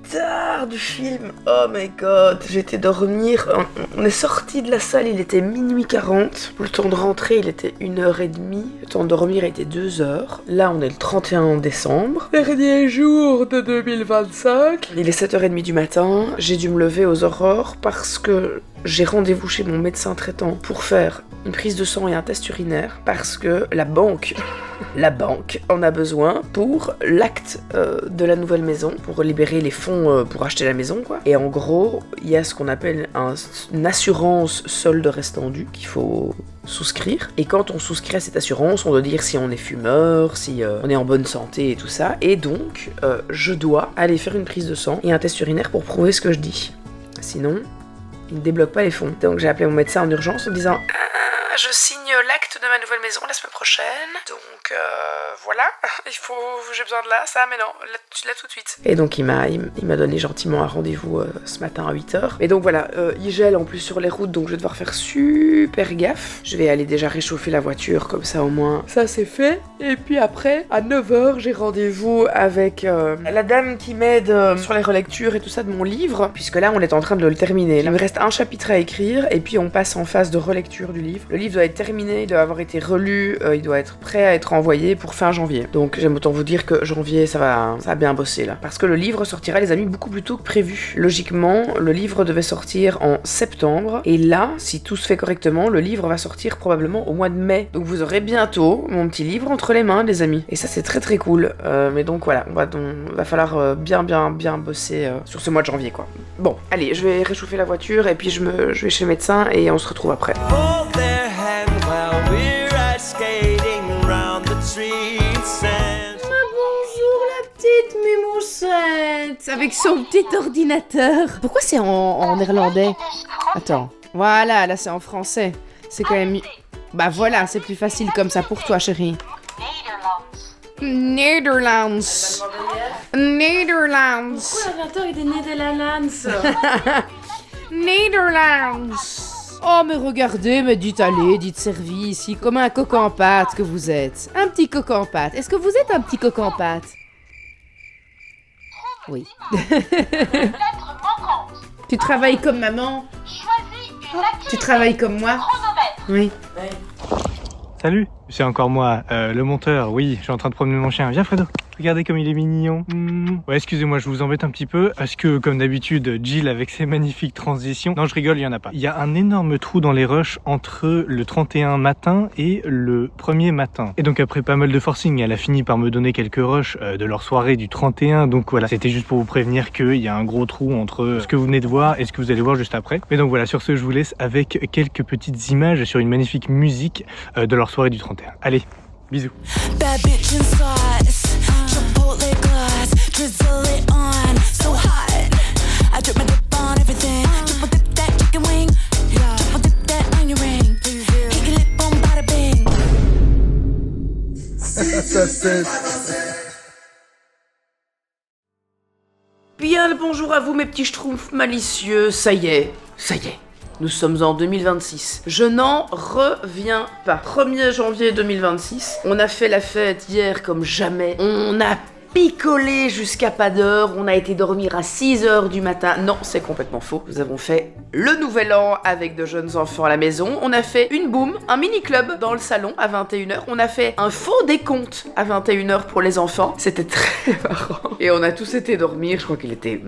tard du film. Oh my god, j'ai été dormir. On est sorti de la salle, il était minuit 40. Le temps de rentrer, il était 1h30. Le temps de dormir, il était 2h. Là, on est le 31 décembre. Dernier jour de 2025. Il est 7h30 du matin. J'ai dû me lever aux aurores parce que j'ai rendez-vous chez mon médecin traitant pour faire une prise de sang et un test urinaire parce que la banque en a besoin pour l'acte de la nouvelle maison, pour libérer les fonds pour acheter la maison, quoi. Et en gros, il y a ce qu'on appelle une assurance solde restant dû qu'il faut souscrire. Et quand on souscrit à cette assurance, on doit dire si on est fumeur, si on est en bonne santé et tout ça. Et donc, je dois aller faire une prise de sang et un test urinaire pour prouver ce que je dis. Sinon, il ne débloque pas les fonds. Donc j'ai appelé mon médecin en urgence en disant je signe l'acte de ma nouvelle maison la semaine prochaine. Donc voilà, j'ai besoin de ça, mais non, là tout de suite. Et donc il m'a donné gentiment un rendez-vous ce matin à 8h. Et donc voilà, il gèle en plus sur les routes, donc je vais devoir faire super gaffe. Je vais aller déjà réchauffer la voiture, comme ça au moins ça c'est fait. Et puis après, à 9h, j'ai rendez-vous avec la dame qui m'aide sur les relectures et tout ça de mon livre, puisque là on est en train de le terminer. Il me reste un chapitre à écrire, et puis on passe en phase de relecture du livre. Le livre doit être terminé, il doit avoir été relu, il doit être prêt à être envoyé pour fin janvier. Donc j'aime autant vous dire que janvier ça va bien bosser là. Parce que le livre sortira les amis beaucoup plus tôt que prévu. Logiquement, le livre devait sortir en septembre, et là, si tout se fait correctement, le livre va sortir probablement au mois de mai. Donc vous aurez bientôt mon petit livre entre les mains les amis. Et ça c'est très très cool. Mais donc voilà, va falloir bien bosser sur ce mois de janvier quoi. Bon, allez, je vais réchauffer la voiture et puis je vais chez le médecin et on se retrouve après. Bonjour la petite Mimoussette avec son petit ordinateur. Pourquoi c'est en néerlandais? Attends, voilà, là c'est en français. C'est quand même... Bah voilà, c'est plus facile comme ça pour toi chérie. Netherlands. Netherlands. Pourquoi l'ordinateur est des Netherlands? Netherlands. Oh mais regardez, mais dites allez, dites servi ici comme un coq en pâte que vous êtes. Un petit coq en pâte. Est-ce que vous êtes un petit coq en pâte? Oui. Tu travailles comme maman? Tu travailles comme moi? Oui. Salut, c'est encore moi, le monteur. Oui, je suis en train de promener mon chien. Viens Fredo, regardez comme il est mignon. Ouais, excusez-moi, je vous embête un petit peu parce que comme d'habitude, Jill avec ses magnifiques transitions. Non, je rigole, il y en a pas. Il y a un énorme trou dans les rushs entre le 31 matin et le 1er matin. Et donc après pas mal de forcing, elle a fini par me donner quelques rushs de leur soirée du 31. Donc voilà, c'était juste pour vous prévenir qu'il y a un gros trou entre ce que vous venez de voir et ce que vous allez voir juste après. Mais donc voilà, sur ce, je vous laisse avec quelques petites images sur une magnifique musique de leur soirée du 31. Allez, bisous. Bad bitch in sauce, Chipotle glass, drizzle it on, so hot. I drip my dip on everything, triple dip that chicken wing, triple dip that onion ring, kick it, boom, bada bing. Bien le bonjour à vous mes petits schtroumpfs malicieux, ça y est. Nous sommes en 2026. Je n'en reviens pas. 1er janvier 2026. On a fait la fête hier comme jamais. On a picolé jusqu'à pas d'heure. On a été dormir à 6h du matin. Non, c'est complètement faux. Nous avons fait le nouvel an avec de jeunes enfants à la maison. On a fait une boum, un mini-club dans le salon à 21h. On a fait un faux décompte à 21h pour les enfants. C'était très marrant. Et on a tous été dormir. Je crois qu'il était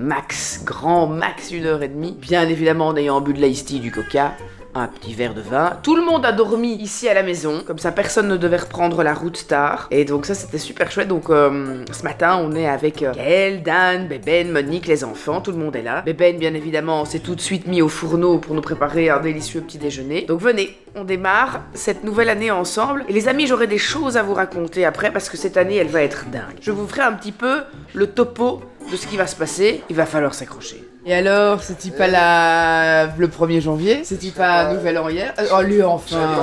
grand max 1h30. Bien évidemment en ayant bu de l'ice tea, du coca, un petit verre de vin. Tout le monde a dormi ici à la maison, comme ça personne ne devait reprendre la route tard. Et donc ça c'était super chouette. Donc ce matin on est avec Gaël, Dan, Bébène, Monique, les enfants, tout le monde est là. Bébène bien évidemment s'est tout de suite mis au fourneau pour nous préparer un délicieux petit déjeuner. Donc venez, on démarre cette nouvelle année ensemble. Et les amis, j'aurai des choses à vous raconter après parce que cette année elle va être dingue. Je vous ferai un petit peu le topo de ce qui va se passer. Il va falloir s'accrocher. Et alors, c'est-tu pas le 1er janvier? C'est-tu pas Nouvel An hier? Oh lui, enfin!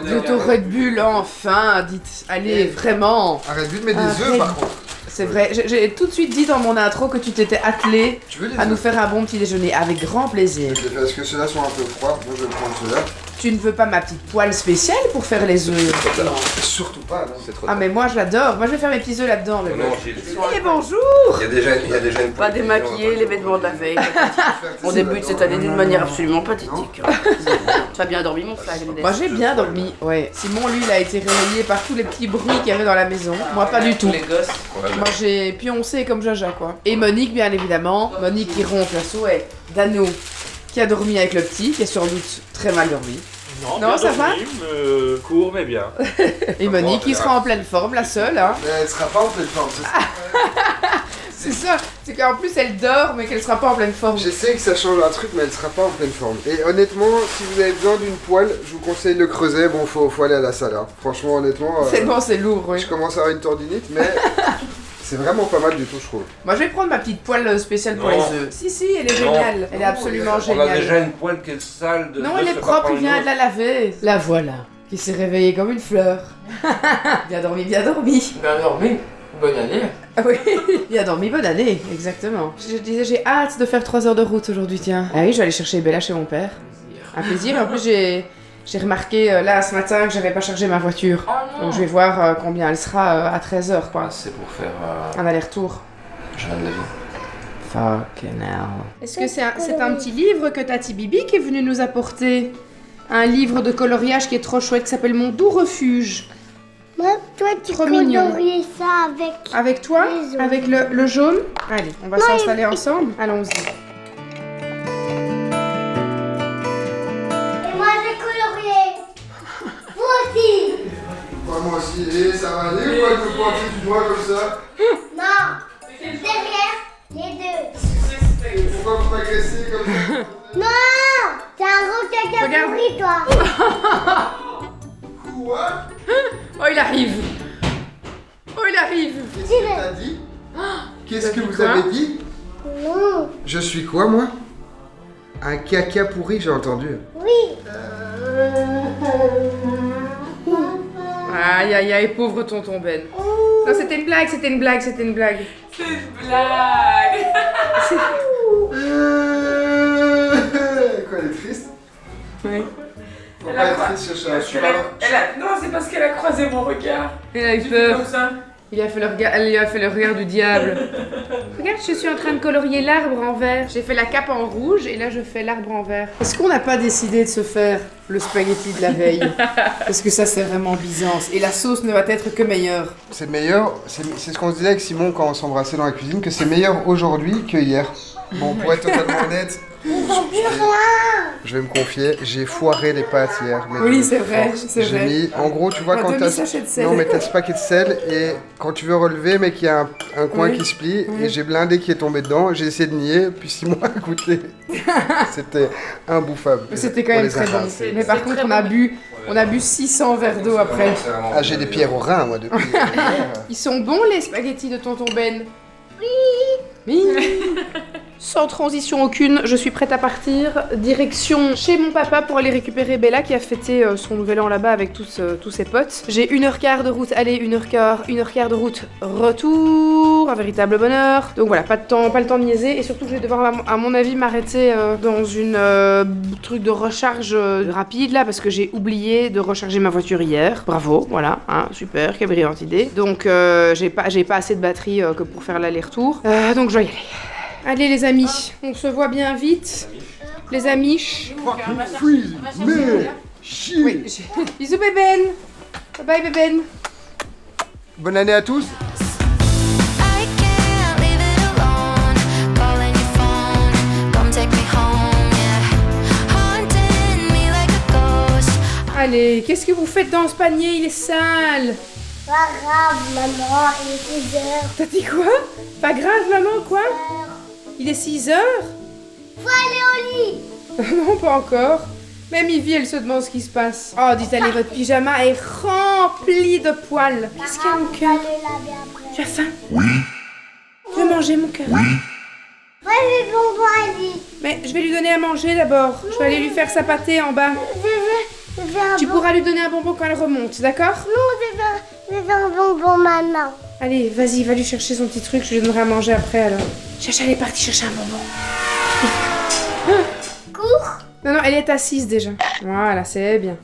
J'étais au Red Bull, enfin! Dites, allez, vraiment! Un Red Bull, mais des œufs par contre! C'est vrai, j'ai tout de suite dit dans mon intro que tu t'étais attelé à nous faire un bon petit déjeuner, avec grand plaisir. Parce que ceux-là sont un peu froids, moi je vais prendre ceux-là. Tu ne veux pas ma petite poêle spéciale pour faire les œufs? Non, surtout pas, non. C'est trop Ah mais moi je l'adore, moi je vais faire mes petits œufs là-dedans. Non, Gilles. Eh bonjour! Il y a déjà une Pas démaquiller les vêtements de la veille. On débute cette année d'une manière absolument pathétique. Tu as bien dormi mon flag. Moi j'ai bien dormi, ouais. Simon lui il a été réveillé par tous les petits bruits qu'il y avait dans la maison. Moi pas du tout. Les gosses. Moi j'ai pioncé comme Jaja quoi. Et Monique bien évidemment. Monique qui ronfle à souhait. Dano qui a dormi avec le petit, qui a sans doute très mal dormi. Non, ça va Court mais bien. Et Monique qui sera en pleine forme, la seule hein. Mais elle sera pas en pleine forme, c'est ça. C'est ça, c'est qu'en plus elle dort mais qu'elle sera pas en pleine forme. J'essaie que ça change un truc, mais elle sera pas en pleine forme. Et honnêtement, si vous avez besoin d'une poêle, je vous conseille le creuset. Bon, faut aller à la salle. Hein. Franchement, honnêtement. C'est bon, c'est lourd, oui. Je commence à avoir une tendinite, mais c'est vraiment pas mal du tout, je trouve. Moi je vais prendre ma petite poêle spéciale pour Non. les œufs. Si, elle est géniale. Elle est absolument On a géniale. déjà une poêle qui est sale de. Non, elle est propre, il vient de la laver. La voilà, qui s'est réveillée comme une fleur. Bien dormi, bien dormi. Bien dormi. Bonne année. Ah oui, bien dormi, bonne année, exactement. Je disais, j'ai hâte de faire 3 heures de route aujourd'hui, tiens. Ah oui, je vais aller chercher Bella chez mon père. Un plaisir, et en plus j'ai remarqué là ce matin que j'avais pas chargé ma voiture. Donc je vais voir combien elle sera à 13h quoi. C'est pour faire. Un aller-retour. Je viens de la vie. Fucking hell. Est-ce que c'est un petit livre que Tati Bibi qui est venue nous apporter? Un livre de coloriage qui est trop chouette, qui s'appelle Mon doux refuge. Moi, toi, tu Trop mignon. colories ça avec... Avec toi? Les autres. Avec le jaune? Allez, on va s'installer ensemble. Allons-y. Et moi, j'ai colorié. Vous aussi. Moi aussi, et ça va aller ou quoi de me pointer du doigt comme ça? Non. Derrière les deux. Pourquoi vous m'agressez comme ça? Non. T'es un gros caca Regarde. pourri, toi. Quoi? Oh, il arrive! Oh, il arrive! Qu'est-ce que t'as dit? Qu'est-ce que vous quoi? avez dit? Non. Je suis quoi, moi? Un caca pourri, j'ai entendu. Oui. Aïe, aïe, aïe, pauvre tonton Ben. Non, c'était une blague, c'était une blague, c'était une blague. Quoi, elle est triste? Oui. Faut pas être triste, chercher un super. Non, c'est parce qu'elle a croisé mon regard. Elle a eu J'ai peur. fait comme ça. Elle lui a fait le regard du diable. Regarde, je suis en train de colorier l'arbre en vert. J'ai fait la cape en rouge et là je fais l'arbre en vert. Est-ce qu'on n'a pas décidé de se faire le spaghetti de la veille? Parce que ça c'est vraiment Byzance. Et la sauce ne va être que meilleure. C'est meilleur, c'est ce qu'on se disait avec Simon quand on s'embrassait dans la cuisine, que c'est meilleur aujourd'hui que hier. Bon, pour être totalement honnête, je vais me confier, j'ai foiré les pâtes hier. mais Oui, de c'est vrai, force. c'est J'ai vrai. mis, en gros, tu vois, Un quand demi-sachet de sel. Non, mais t'as ce paquet de sel et quand tu veux relever, mais qu'il y a un coin Oui. qui se plie, Oui. et j'ai blindé qui est tombé dedans, j'ai essayé de nier, puis Simon a goûté. C'était imbouffable. Mais c'était quand On même les très a bon. rincés. Mais par contre, on a bu 600 verres d'eau après. Ah, j'ai des pierres au rein, moi, depuis. Ils sont bons les spaghettis de tonton Ben? Oui. Sans transition aucune, je suis prête à partir. Direction chez mon papa pour aller récupérer Bella qui a fêté son nouvel an là-bas avec tous ses potes. J'ai 1h15 de route aller, 1h15 de route retour. Un véritable bonheur. Donc voilà, pas le temps de niaiser. Et surtout, je vais devoir, à mon avis, m'arrêter dans une truc de recharge rapide là parce que j'ai oublié de recharger ma voiture hier. Bravo, voilà, hein, super, quelle brillante idée. Donc j'ai pas assez de batterie que pour faire l'aller-retour. Donc je dois y aller. Allez les amis, on se voit bien vite. Les amis. Freeze, mais chier. Oui. Bisous Bébène. Bye bye Bébène. Bonne année à tous. I can't leave it alone. Calling your phone, come take me home, yeah. Haunting me like a ghost. Allez, qu'est-ce que vous faites dans ce panier? Il est sale. Pas grave, maman, il est 6 heures. T'as dit quoi? Pas grave maman, quoi? Il est 6 heures? Faut aller au lit. Non, pas encore. Même Ivy, elle se demande ce qui se passe. Oh, dites-allez, votre pyjama est rempli de poils. Qu'est-ce qu'il y a mon cœur? Faut le laver après. Tu as faim? Oui. Tu veux manger mon cœur? Moi, les bonbons à lit. Mais je vais lui donner à manger d'abord. Je vais aller lui faire sa pâtée en bas. Je veux un Tu bonbon. pourras lui donner un bonbon quand elle remonte, d'accord? Non, je veux un bonbon maintenant. Allez, vas-y, va lui chercher son petit truc, je lui donnerai à manger après alors. Chacha, elle est partie chercher un bonbon. Cours. Non, elle est assise déjà. Voilà, c'est bien.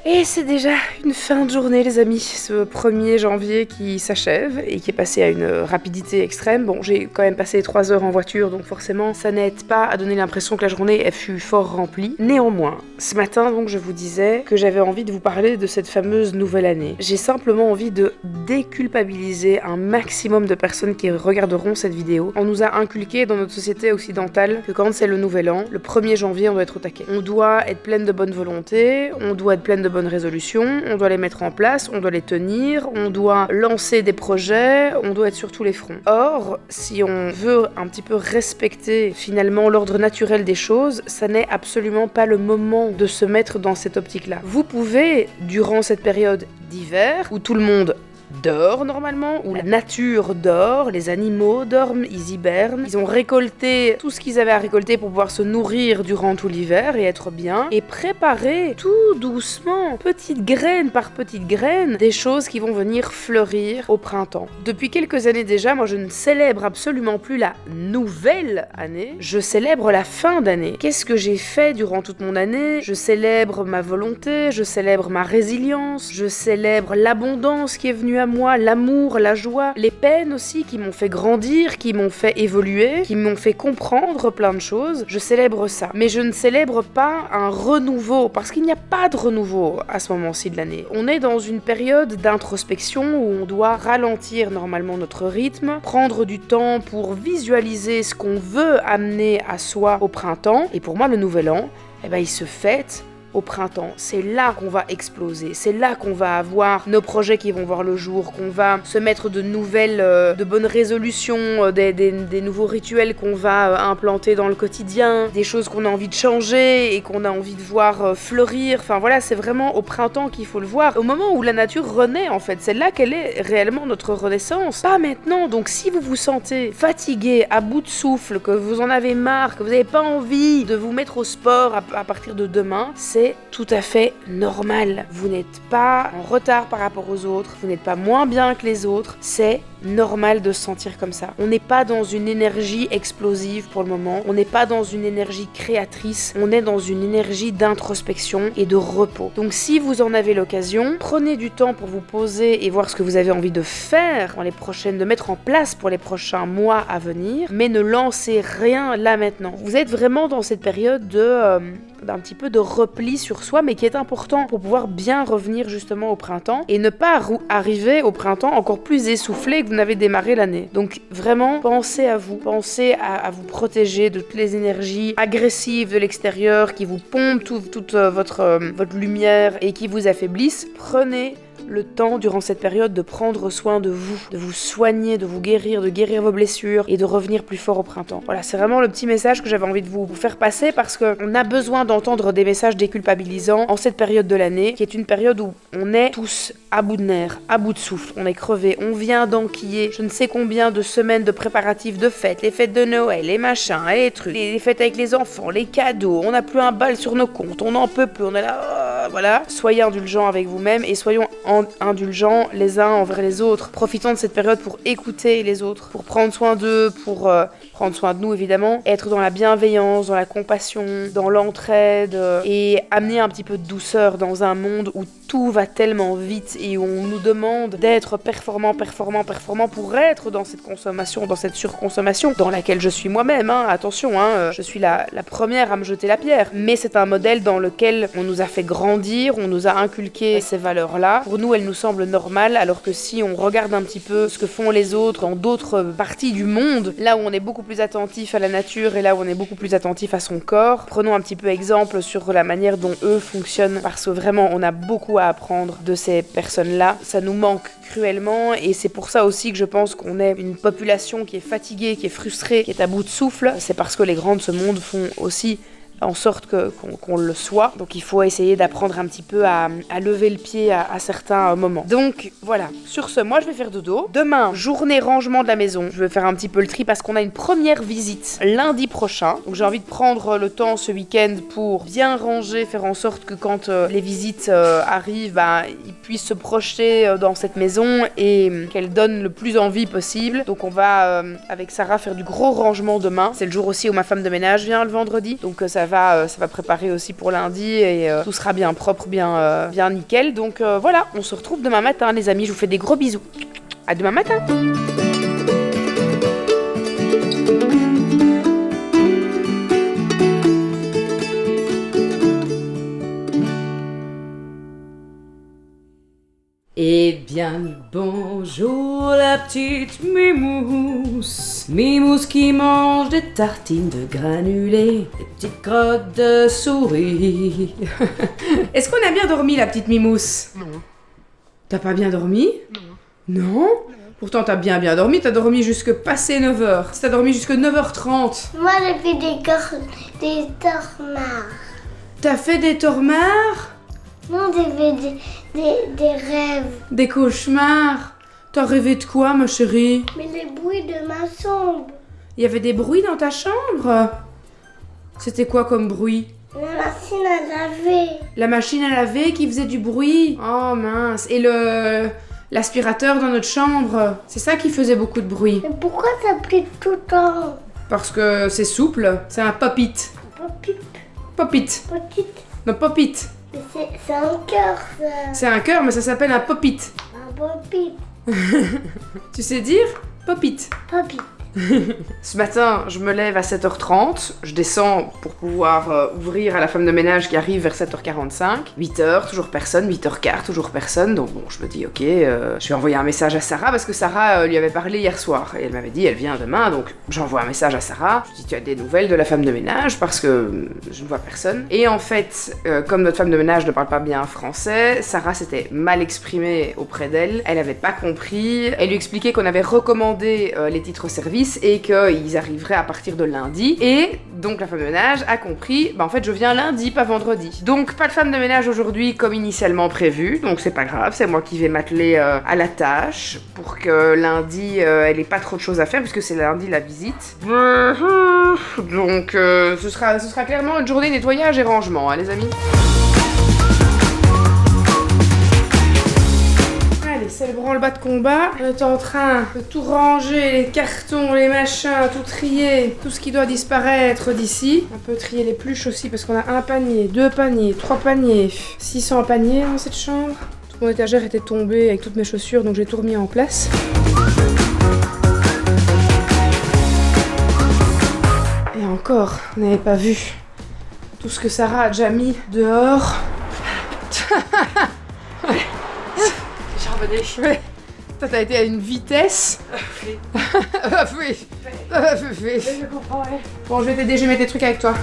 Et c'est déjà une fin de journée, les amis. Ce 1er janvier qui s'achève et qui est passé à une rapidité extrême. Bon, j'ai quand même passé 3 heures en voiture, donc forcément, ça n'aide pas à donner l'impression que la journée elle fut fort remplie. Néanmoins, ce matin, donc, je vous disais que j'avais envie de vous parler de cette fameuse nouvelle année. J'ai simplement envie de déculpabiliser un maximum de personnes qui regarderont cette vidéo. On nous a inculqué dans notre société occidentale que quand c'est le nouvel an, le 1er janvier, on doit être au taquet. On doit être pleine de bonne volonté, on doit être pleine de bonnes résolutions, on doit les mettre en place, on doit les tenir, on doit lancer des projets, on doit être sur tous les fronts. Or, si on veut un petit peu respecter finalement l'ordre naturel des choses, ça n'est absolument pas le moment de se mettre dans cette optique-là. Vous pouvez, durant cette période d'hiver, où tout le monde dort normalement, où la nature dort, les animaux dorment, ils hibernent, ils ont récolté tout ce qu'ils avaient à récolter pour pouvoir se nourrir durant tout l'hiver et être bien, et préparer tout doucement, petite graine par petite graine, des choses qui vont venir fleurir au printemps. Depuis quelques années déjà, moi je ne célèbre absolument plus la nouvelle année, je célèbre la fin d'année. Qu'est-ce que j'ai fait durant toute mon année? Je célèbre ma volonté, je célèbre ma résilience, je célèbre l'abondance qui est venue à moi, l'amour, la joie, les peines aussi qui m'ont fait grandir, qui m'ont fait évoluer, qui m'ont fait comprendre plein de choses. Je célèbre ça. Mais je ne célèbre pas un renouveau, parce qu'il n'y a pas de renouveau à ce moment-ci de l'année. On est dans une période d'introspection où on doit ralentir normalement notre rythme, prendre du temps pour visualiser ce qu'on veut amener à soi au printemps. Et pour moi, le nouvel an, il se fête au printemps. C'est là qu'on va exploser, c'est là qu'on va avoir nos projets qui vont voir le jour, qu'on va se mettre de nouvelles, de bonnes résolutions, des nouveaux rituels qu'on va implanter dans le quotidien, des choses qu'on a envie de changer et qu'on a envie de voir fleurir. Enfin voilà, c'est vraiment au printemps qu'il faut le voir, au moment où la nature renaît en fait. C'est là qu'elle est réellement notre renaissance, pas maintenant. Donc si vous vous sentez fatigué, à bout de souffle, que vous en avez marre, que vous n'avez pas envie de vous mettre au sport à partir de demain, c'est tout à fait normal. Vous n'êtes pas en retard par rapport aux autres, vous n'êtes pas moins bien que les autres, c'est normal de se sentir comme ça. On n'est pas dans une énergie explosive pour le moment, on n'est pas dans une énergie créatrice, on est dans une énergie d'introspection et de repos. Donc si vous en avez l'occasion, prenez du temps pour vous poser et voir ce que vous avez envie de faire dans les prochaines, de mettre en place pour les prochains mois à venir, mais ne lancez rien là maintenant. Vous êtes vraiment dans cette période d'un petit peu de repli sur soi, mais qui est important pour pouvoir bien revenir justement au printemps et ne pas arriver au printemps encore plus essoufflé que vous n'avez démarré l'année. Donc vraiment, pensez à vous, pensez à vous protéger de toutes les énergies agressives de l'extérieur qui vous pompent toute votre lumière et qui vous affaiblissent. Prenez le temps durant cette période de prendre soin de vous soigner, de vous guérir, de guérir vos blessures et de revenir plus fort au printemps. Voilà, c'est vraiment le petit message que j'avais envie de vous faire passer parce qu'on a besoin d'entendre des messages déculpabilisants en cette période de l'année qui est une période où on est tous à bout de nerfs, à bout de souffle, on est crevés, on vient d'enquiller je ne sais combien de semaines de préparatifs de fêtes, les fêtes de Noël, les machins, les trucs, les fêtes avec les enfants, les cadeaux, on n'a plus un bal sur nos comptes, on n'en peut plus, on est là, voilà. Soyez indulgents avec vous-même et soyons indulgents les uns envers les autres. Profitons de cette période pour écouter les autres, pour prendre soin d'eux, pour prendre soin de nous évidemment, être dans la bienveillance, dans la compassion, dans l'entraide et amener un petit peu de douceur dans un monde où tout va tellement vite et où on nous demande d'être performant pour être dans cette consommation, dans cette surconsommation dans laquelle je suis moi-même, attention, je suis la première à me jeter la pierre, mais c'est un modèle dans lequel on nous a fait grandir, on nous a inculqué ces valeurs-là. Pour nous, elles nous semblent normales, alors que si on regarde un petit peu ce que font les autres dans d'autres parties du monde, là où on est beaucoup plus attentif à la nature et là où on est beaucoup plus attentif à son corps, prenons un petit peu exemple sur la manière dont eux fonctionnent, parce que vraiment, on a beaucoup à apprendre de ces personnes-là. Ça nous manque cruellement et c'est pour ça aussi que je pense qu'on est une population qui est fatiguée, qui est frustrée, qui est à bout de souffle. C'est parce que les grands de ce monde font aussi en sorte qu'on le soit. Donc il faut essayer d'apprendre un petit peu à lever le pied à certains moments. Donc voilà, sur ce, moi je vais faire dodo. Demain, journée rangement de la maison. Je vais faire un petit peu le tri parce qu'on a une première visite lundi prochain. Donc j'ai envie de prendre le temps ce week-end pour bien ranger, faire en sorte que quand les visites arrivent, ils puissent se projeter dans cette maison et qu'elle donne le plus envie possible. Donc on va avec Sarah faire du gros rangement demain. C'est le jour aussi où ma femme de ménage vient le vendredi. Donc ça va préparer aussi pour lundi et tout sera bien propre, bien nickel. Donc voilà, on se retrouve demain matin les amis. Je vous fais des gros bisous. À demain matin. Eh bien, bonjour la petite Mimousse. Mimousse qui mange des tartines de granulés, des petites crottes de souris. Est-ce qu'on a bien dormi la petite Mimousse? Non. T'as pas bien dormi? Non. Non? Pourtant t'as bien dormi, t'as dormi jusque passé 9h. T'as dormi jusque 9h30. Moi, j'ai fait des tornards. T'as fait des tormards? Non, j'ai fait des rêves. Des cauchemars? T'as rêvé de quoi ma chérie? Mais les bruits de ma chambre. Il y avait des bruits dans ta chambre? C'était quoi comme bruit? La machine à laver. La machine à laver qui faisait du bruit? Oh mince. Et l'aspirateur dans notre chambre? C'est ça qui faisait beaucoup de bruit. Mais pourquoi ça plie tout le temps? Parce que c'est souple. C'est un pop-it. Pop-it. Pop-it. Petite. Non, pop-it. Mais c'est un cœur, ça. C'est un cœur, mais ça s'appelle un pop-it. Un pop-it. Tu sais dire? Pop-it. Pop-it. Ce matin, je me lève à 7h30, je descends pour pouvoir ouvrir à la femme de ménage qui arrive vers 7h45. 8h, toujours personne, 8h15, toujours personne. Donc bon, je me dis ok, je vais envoyer un message à Sarah parce que Sarah lui avait parlé hier soir. Et elle m'avait dit elle vient demain, donc j'envoie un message à Sarah. Je dis tu as des nouvelles de la femme de ménage parce que je ne vois personne. Et en fait, comme notre femme de ménage ne parle pas bien français, Sarah s'était mal exprimée auprès d'elle. Elle avait pas compris. Elle lui expliquait qu'on avait recommandé les titres service et qu'ils arriveraient à partir de lundi. Et donc la femme de ménage a compris, en fait je viens lundi, pas vendredi. Donc pas de femme de ménage aujourd'hui comme initialement prévu, donc c'est pas grave, c'est moi qui vais m'atteler à la tâche pour que lundi elle ait pas trop de choses à faire puisque c'est lundi la visite. Donc ce sera clairement une journée nettoyage et rangement, hein, les amis. C'est le branle-bas de combat. On est en train de tout ranger, les cartons, les machins, tout trier, tout ce qui doit disparaître d'ici. Un peu trier les pluches aussi parce qu'on a un panier, 2 paniers, 3 paniers, 600 paniers dans cette chambre. Toute mon étagère était tombée avec toutes mes chaussures donc j'ai tout remis en place. Et encore, vous n'avez pas vu tout ce que Sarah a déjà mis dehors. Ouais. Toi, t'as été à une vitesse. Oui. Je comprends, ouais. Bon, je vais t'aider, je vais mettre tes trucs avec toi.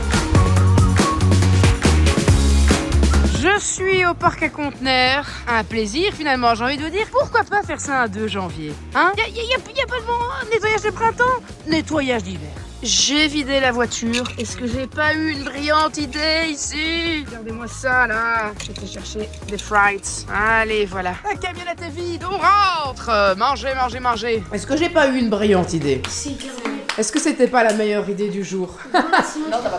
Je suis au parc à conteneurs. Un plaisir, finalement, j'ai envie de vous dire. Pourquoi pas faire ça un 2 janvier? Hein? Y a pas de nettoyage de printemps, nettoyage d'hiver. J'ai vidé la voiture. Est-ce que j'ai pas eu une brillante idée ici? Regardez-moi ça, là. Je vais te chercher des frites. Allez, voilà. La camionnette est vide, on rentre. Mangez, mangez, mangez. Est-ce que j'ai pas eu une brillante idée? Si, carrément. Est-ce que c'était pas la meilleure idée du jour?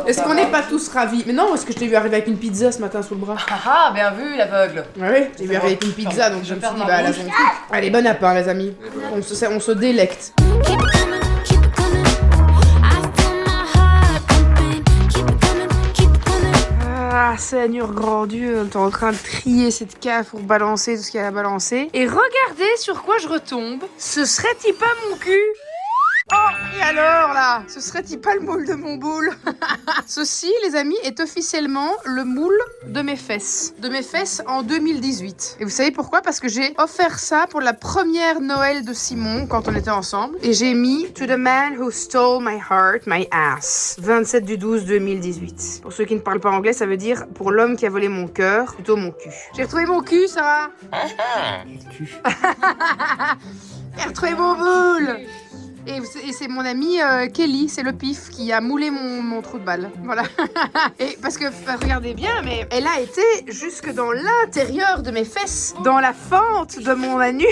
Est-ce qu'on n'est pas tous ravis? Mais non, est-ce que je t'ai vu arriver avec une pizza ce matin sous le bras? Ah, bien vu, l'aveugle. Ouais, j'ai vu arriver avec une pizza, donc je me suis dit, bah, elle a son truc. Allez, bon appétit, les amis. On se délecte. Keep it coming, keep it coming. I feel my heart pumping. Keep it coming, keep it coming. Ah, Seigneur grand Dieu, on est en train de trier cette cave pour balancer tout ce qu'il y a à balancer. Et regardez sur quoi je retombe. Ce serait-il pas mon cul? Oh, et alors là? Ce serait-il pas le moule de mon boule? Ceci, les amis, est officiellement le moule de mes fesses. De mes fesses en 2018. Et vous savez pourquoi? Parce que j'ai offert ça pour la première Noël de Simon quand on était ensemble. Et j'ai mis To the man who stole my heart, my ass. 27/12/2018. Pour ceux qui ne parlent pas anglais, ça veut dire pour l'homme qui a volé mon cœur, plutôt mon cul. J'ai retrouvé mon cul, Sarah. J'ai retrouvé mon boule. Et c'est mon ami Kelly, c'est le pif, qui a moulé mon trou de balle. Voilà. Et parce que, regardez bien, mais elle a été jusque dans l'intérieur de mes fesses, dans la fente de mon anus.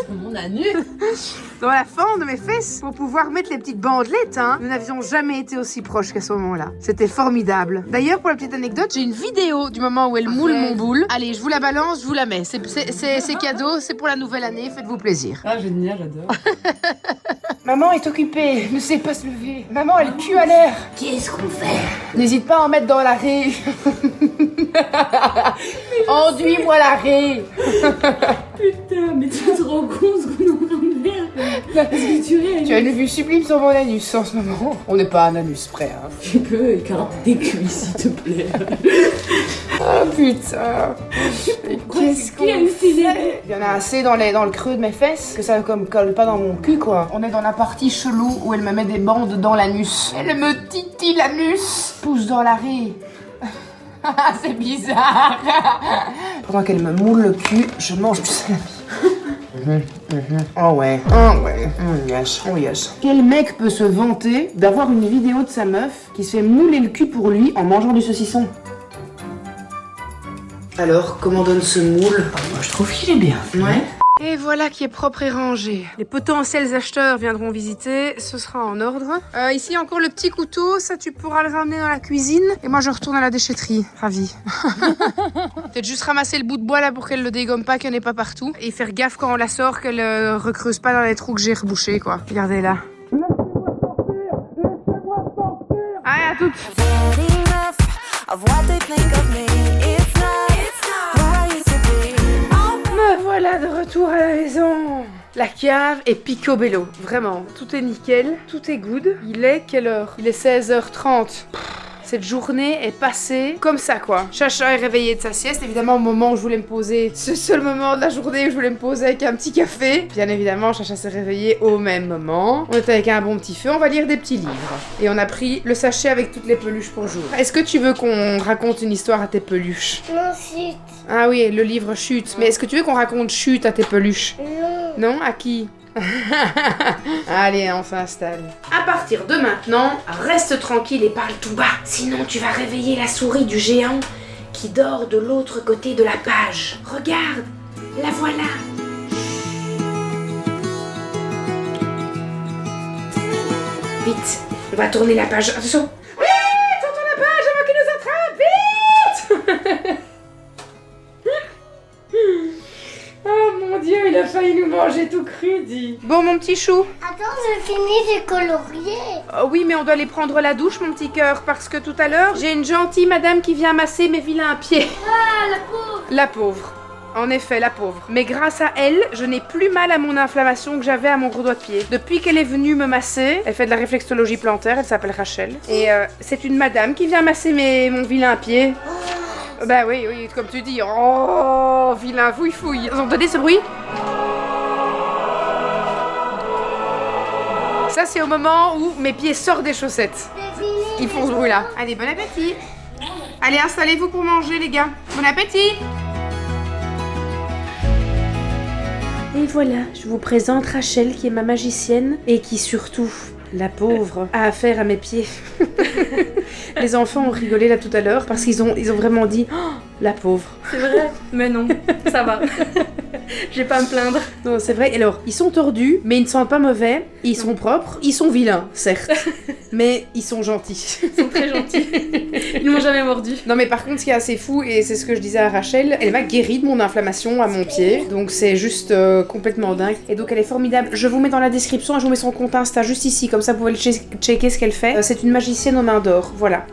Mon anus. Dans la fente de mes fesses, pour pouvoir mettre les petites bandelettes, hein. Nous n'avions jamais été aussi proches qu'à ce moment-là. C'était formidable. D'ailleurs, pour la petite anecdote, j'ai une vidéo du moment où elle moule mon boule. Allez, je vous la balance, je vous la mets. C'est cadeau, c'est pour la nouvelle année, faites-vous plaisir. Ah, génial, j'adore. Maman est occupée, ne sait pas se lever. Maman a le cul à l'air. Qu'est-ce qu'on fait? N'hésite pas à en mettre dans la raie. Enduis-moi la raie. Putain, mais tu te rends compte ce qu'on est en train de faire? Parce que Tu as une vue sublime sur mon anus en ce moment. On n'est pas un anus près, hein. tu peux écarter tes cuisses, s'il te plaît. Ah putain. Qu'est-ce qu'on fait? Il y en a assez dans le creux de mes fesses que ça comme colle pas dans mon cul, quoi. On est dans la partie chelou où elle me met des bandes dans l'anus. Elle me titille l'anus. Pousse dans la raie. C'est bizarre. Pendant qu'elle me moule le cul, je mange du salami. Oh ouais, yes, oh yes. Quel mec peut se vanter d'avoir une vidéo de sa meuf qui se fait mouler le cul pour lui en mangeant du saucisson? Alors, comment donne ce moule? Moi, je trouve qu'il est bien. Ouais. Et voilà qui est propre et rangé. Les potentiels acheteurs viendront visiter, ce sera en ordre. Ici encore le petit couteau, ça tu pourras le ramener dans la cuisine. Et moi je retourne à la déchetterie, ravi. Peut-être juste ramasser le bout de bois là pour qu'elle le dégomme pas, qu'elle n'est pas partout. Et faire gaffe quand on la sort, qu'elle recreuse pas dans les trous que j'ai rebouchés, quoi. Regardez là. Allez, à toutes. Me voilà de retour à la maison. La cave est picobello, vraiment. Tout est nickel, tout est good. Il est quelle heure? Il est 16h30. Cette journée est passée comme ça, quoi. Chacha est réveillé de sa sieste. Évidemment, au moment où je voulais me poser, ce seul moment de la journée où je voulais me poser avec un petit café. Bien évidemment, Chacha s'est réveillée au même moment. On était avec un bon petit feu, on va lire des petits livres. Et on a pris le sachet avec toutes les peluches pour jour. Est-ce que tu veux qu'on raconte une histoire à tes peluches? Non, chut. Ah oui, le livre Chute. Mais est-ce que tu veux qu'on raconte Chute à tes peluches? Non. Non? À qui? Allez, on s'installe. À partir de maintenant, reste tranquille et parle tout bas. Sinon, tu vas réveiller la souris du géant qui dort de l'autre côté de la page. Regarde, la voilà. Vite, on va tourner la page. Attention. Oui, tourne la page avant qu'il nous attrape. Vite. Oh mon Dieu, il a failli nous manger tout cru, dis. Bon, mon petit chou. Attends, j'ai fini, j'ai colorié. Oh, oui, mais on doit aller prendre la douche, mon petit cœur, parce que tout à l'heure, j'ai une gentille madame qui vient masser mes vilains pieds. Ah, la pauvre. La pauvre. En effet, la pauvre. Mais grâce à elle, je n'ai plus mal à mon inflammation que j'avais à mon gros doigt de pied. Depuis qu'elle est venue me masser, elle fait de la réflexologie plantaire, elle s'appelle Rachel. Et c'est une madame qui vient masser mon vilain pied. Bah oui, comme tu dis. Oh, vilain fouille-fouille. Vous entendez ce bruit? Ça, c'est au moment où mes pieds sortent des chaussettes. Ils font ce bruit-là. Allez, bon appétit. Allez, installez-vous pour manger, les gars. Bon appétit. Et voilà, je vous présente Rachel, qui est ma magicienne et qui surtout, la pauvre, a affaire à mes pieds. Les enfants ont rigolé là tout à l'heure parce qu'ils ont vraiment dit oh, la pauvre. C'est vrai, mais non, ça va. J'ai pas à me plaindre. Non, c'est vrai. Alors, ils sont tordus, mais ils ne sentent pas mauvais. Ils sont propres. Ils sont vilains, certes. Mais ils sont gentils. Ils sont très gentils. Ils m'ont jamais mordu. Non, mais par contre, ce qui est assez fou, et c'est ce que je disais à Rachel, elle m'a guéri de mon inflammation à mon pied. Donc, c'est juste complètement dingue. Et donc, elle est formidable. Je vous mets dans la description et je vous mets son compte Insta juste ici. Comme ça, vous pouvez checker ce qu'elle fait. C'est une magicienne aux mains d'or. Voilà.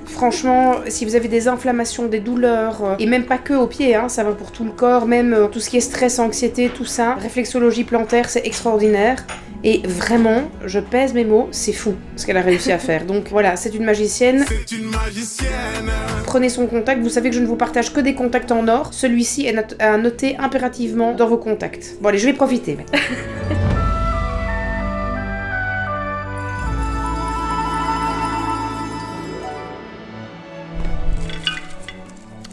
Franchement, si vous avez des inflammations, des douleurs, et même pas que aux pieds, hein, ça va pour tout le corps, même tout ce qui est stress, anxiété, tout ça, réflexologie plantaire, c'est extraordinaire. Et vraiment, je pèse mes mots, c'est fou ce qu'elle a réussi à faire. Donc voilà, c'est une magicienne. C'est une magicienne. Prenez son contact, vous savez que je ne vous partage que des contacts en or. Celui-ci est à noter impérativement dans vos contacts. Bon allez, je vais profiter maintenant.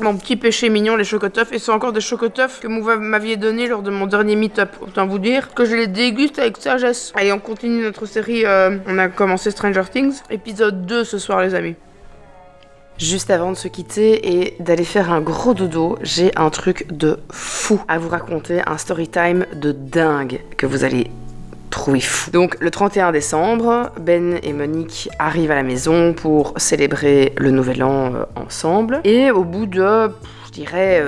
Mon petit péché mignon, les chocotoffs. Et c'est encore des chocotoffs que vous m'aviez donné lors de mon dernier meet-up. Autant vous dire que je les déguste avec sagesse. Allez, on continue notre série. On a commencé Stranger Things. Épisode 2 ce soir, les amis. Juste avant de se quitter et d'aller faire un gros dodo, j'ai un truc de fou à vous raconter, un story time de dingue que vous allez trouver fou. Donc le 31 décembre, Ben et Monique arrivent à la maison pour célébrer le nouvel an ensemble et au bout de... je dirais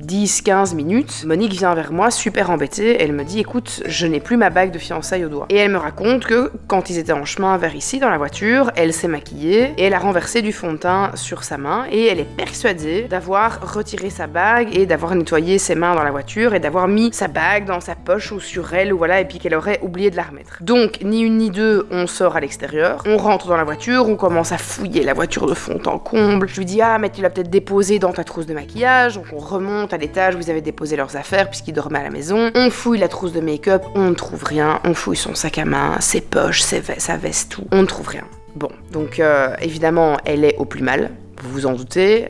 10-15 minutes, Monique vient vers moi super embêtée, elle me dit écoute, je n'ai plus ma bague de fiançailles au doigt. Et elle me raconte que quand ils étaient en chemin vers ici dans la voiture, elle s'est maquillée et elle a renversé du fond de teint sur sa main et elle est persuadée d'avoir retiré sa bague et d'avoir nettoyé ses mains dans la voiture et d'avoir mis sa bague dans sa poche ou sur elle ou voilà et puis qu'elle aurait oublié de la remettre. Donc ni une ni deux, on sort à l'extérieur, on rentre dans la voiture, on commence à fouiller la voiture de fond en comble. Je lui dis ah mais tu l'as peut-être déposée dans ta trousse de maquillage. Donc on remonte à l'étage où ils avaient déposé leurs affaires puisqu'ils dormaient à la maison. On fouille la trousse de make-up, on ne trouve rien. On fouille son sac à main, ses poches, sa veste, tout. On ne trouve rien. Bon, donc évidemment, elle est au plus mal. Vous vous en doutez.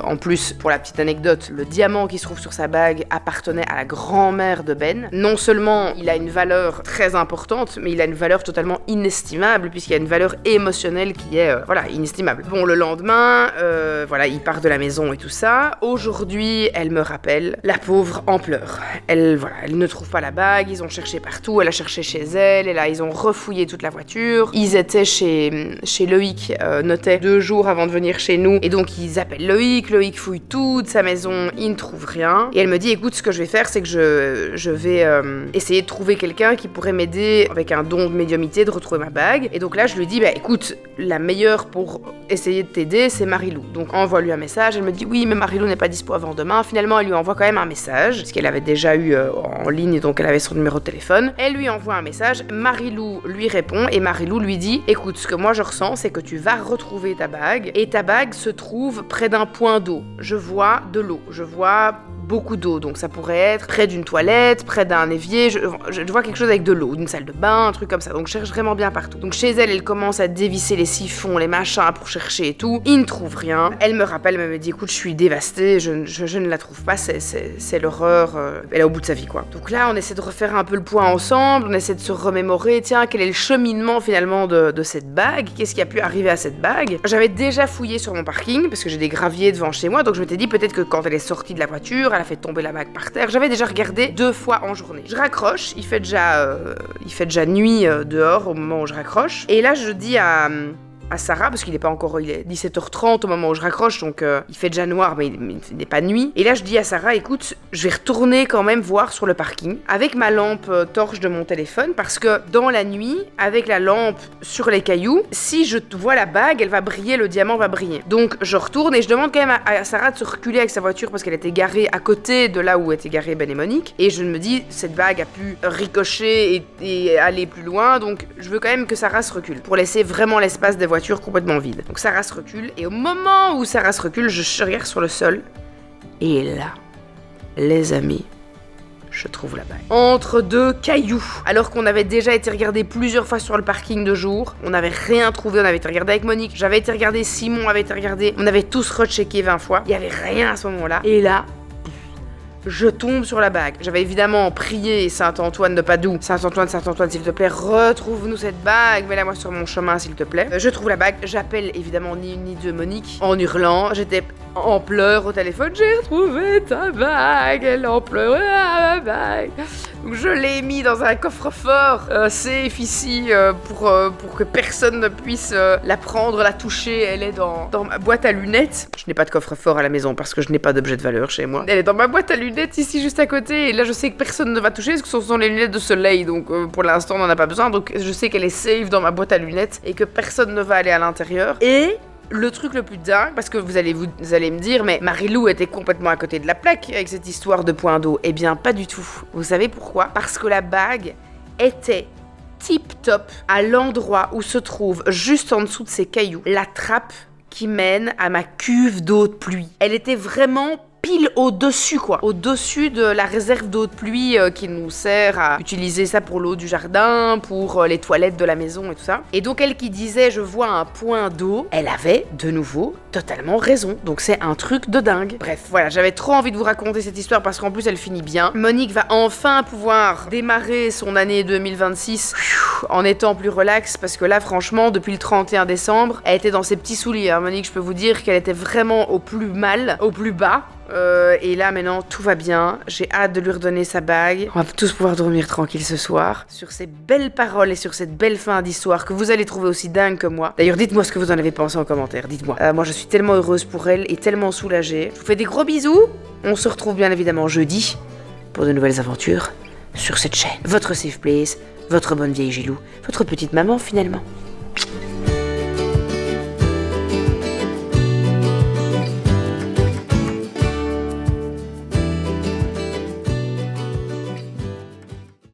En plus, pour la petite anecdote, le diamant qui se trouve sur sa bague appartenait à la grand-mère de Ben. Non seulement il a une valeur très importante, mais il a une valeur totalement inestimable, puisqu'il y a une valeur émotionnelle qui est, inestimable. Bon, le lendemain, il part de la maison et tout ça. Aujourd'hui, elle me rappelle, la pauvre en pleurs. Elle ne trouve pas la bague, ils ont cherché partout, elle a cherché chez elle, et là, ils ont refouillé toute la voiture. Ils étaient chez Loïc, notait 2 jours avant de venir chez nous, et donc ils appellent Loïc fouille toute sa maison, il ne trouve rien, et elle me dit écoute, ce que je vais faire, c'est que je vais essayer de trouver quelqu'un qui pourrait m'aider avec un don de médiumnité de retrouver ma bague, et donc là je lui dis écoute, la meilleure pour essayer de t'aider, c'est Marilou, donc envoie-lui un message. Elle me dit oui mais Marilou n'est pas dispo avant demain. Finalement elle lui envoie quand même un message, parce qu'elle avait déjà eu en ligne, donc elle avait son numéro de téléphone. Elle lui envoie un message, Marilou lui répond, et Marilou lui dit écoute, ce que moi je ressens, c'est que tu vas retrouver ta bague, et ta bague se trouve près d'un point d'eau. Je vois de l'eau, je vois beaucoup d'eau, donc ça pourrait être près d'une toilette, près d'un évier, je vois quelque chose avec de l'eau, une salle de bain, un truc comme ça, donc je cherche vraiment bien partout. Donc chez elle, elle commence à dévisser les siphons, les machins pour chercher et tout, il ne trouve rien. Elle me rappelle, elle me dit écoute, je suis dévastée, je ne la trouve pas, c'est l'horreur, elle est au bout de sa vie quoi. Donc là, on essaie de refaire un peu le point ensemble, on essaie de se remémorer, tiens, quel est le cheminement finalement de cette bague, qu'est-ce qui a pu arriver à cette bague. J'avais déjà fouillé sur mon parking, parce que j'ai des graviers devant chez moi, donc je m'étais dit peut-être que quand elle est sortie de la voiture, elle a fait tomber la bague par terre. J'avais déjà regardé 2 fois en journée. Je raccroche, il fait déjà nuit dehors au moment où je raccroche, et là je dis à Sarah, parce qu'il est 17h30 au moment où je raccroche, donc il fait déjà noir, mais il n'est pas nuit. Et là, je dis à Sarah, écoute, je vais retourner quand même voir sur le parking, avec ma lampe torche de mon téléphone, parce que dans la nuit, avec la lampe sur les cailloux, si je vois la bague, elle va briller, le diamant va briller. Donc, je retourne et je demande quand même à Sarah de se reculer avec sa voiture, parce qu'elle était garée à côté de là où étaient garés Ben et Monique. Et je me dis, cette bague a pu ricocher et aller plus loin, donc je veux quand même que Sarah se recule, pour laisser vraiment l'espace des voitures complètement vide. Donc Sarah se recule, et au moment où Sarah se recule, je regarde sur le sol, et là, les amis, je trouve la bague. Entre 2 cailloux. Alors qu'on avait déjà été regardé plusieurs fois sur le parking de jour, on n'avait rien trouvé, on avait été regardé avec Monique, j'avais été regardé, Simon avait été regardé, on avait tous rechecké 20 fois, il n'y avait rien à ce moment-là, et là, je tombe sur la bague. J'avais évidemment prié Saint-Antoine de Padoue. Saint-Antoine, s'il te plaît, retrouve-nous cette bague. Mets-la moi sur mon chemin, s'il te plaît. Je trouve la bague. J'appelle évidemment ni une ni deux Monique en hurlant. J'étais en pleurs au téléphone. J'ai retrouvé ta bague. Elle en pleurait ma bague. Donc je l'ai mis dans un coffre-fort safe ici pour que personne ne puisse la prendre, la toucher. Elle est dans ma boîte à lunettes. Je n'ai pas de coffre-fort à la maison parce que je n'ai pas d'objet de valeur chez moi. Elle est dans ma boîte à lunettes ici juste à côté, et là je sais que personne ne va toucher parce que ce sont les lunettes de soleil, donc pour l'instant on n'en a pas besoin, donc je sais qu'elle est safe dans ma boîte à lunettes et que personne ne va aller à l'intérieur. Et le truc le plus dingue, parce que vous allez me dire mais Marilou était complètement à côté de la plaque avec cette histoire de point d'eau. Eh bien pas du tout. Vous savez pourquoi? Parce que la bague était tip-top à l'endroit où se trouve, juste en dessous de ces cailloux, la trappe qui mène à ma cuve d'eau de pluie. Elle était vraiment pile au-dessus, quoi. Au-dessus de la réserve d'eau de pluie qui nous sert à utiliser ça pour l'eau du jardin, pour les toilettes de la maison et tout ça. Et donc elle qui disait je vois un point d'eau, elle avait de nouveau totalement raison. Donc c'est un truc de dingue. Bref, voilà, j'avais trop envie de vous raconter cette histoire parce qu'en plus elle finit bien. Monique va enfin pouvoir démarrer son année 2026 en étant plus relax parce que là franchement depuis le 31 décembre, elle était dans ses petits souliers. Hein. Monique, je peux vous dire qu'elle était vraiment au plus mal, au plus bas. Et là maintenant tout va bien, j'ai hâte de lui redonner sa bague. On va tous pouvoir dormir tranquille ce soir. Sur ces belles paroles et sur cette belle fin d'histoire que vous allez trouver aussi dingue que moi. D'ailleurs dites-moi ce que vous en avez pensé en commentaire, dites-moi. Moi je suis tellement heureuse pour elle et tellement soulagée. Je vous fais des gros bisous. On se retrouve bien évidemment jeudi pour de nouvelles aventures sur cette chaîne. Votre safe place, votre bonne vieille Gilou, votre petite maman finalement.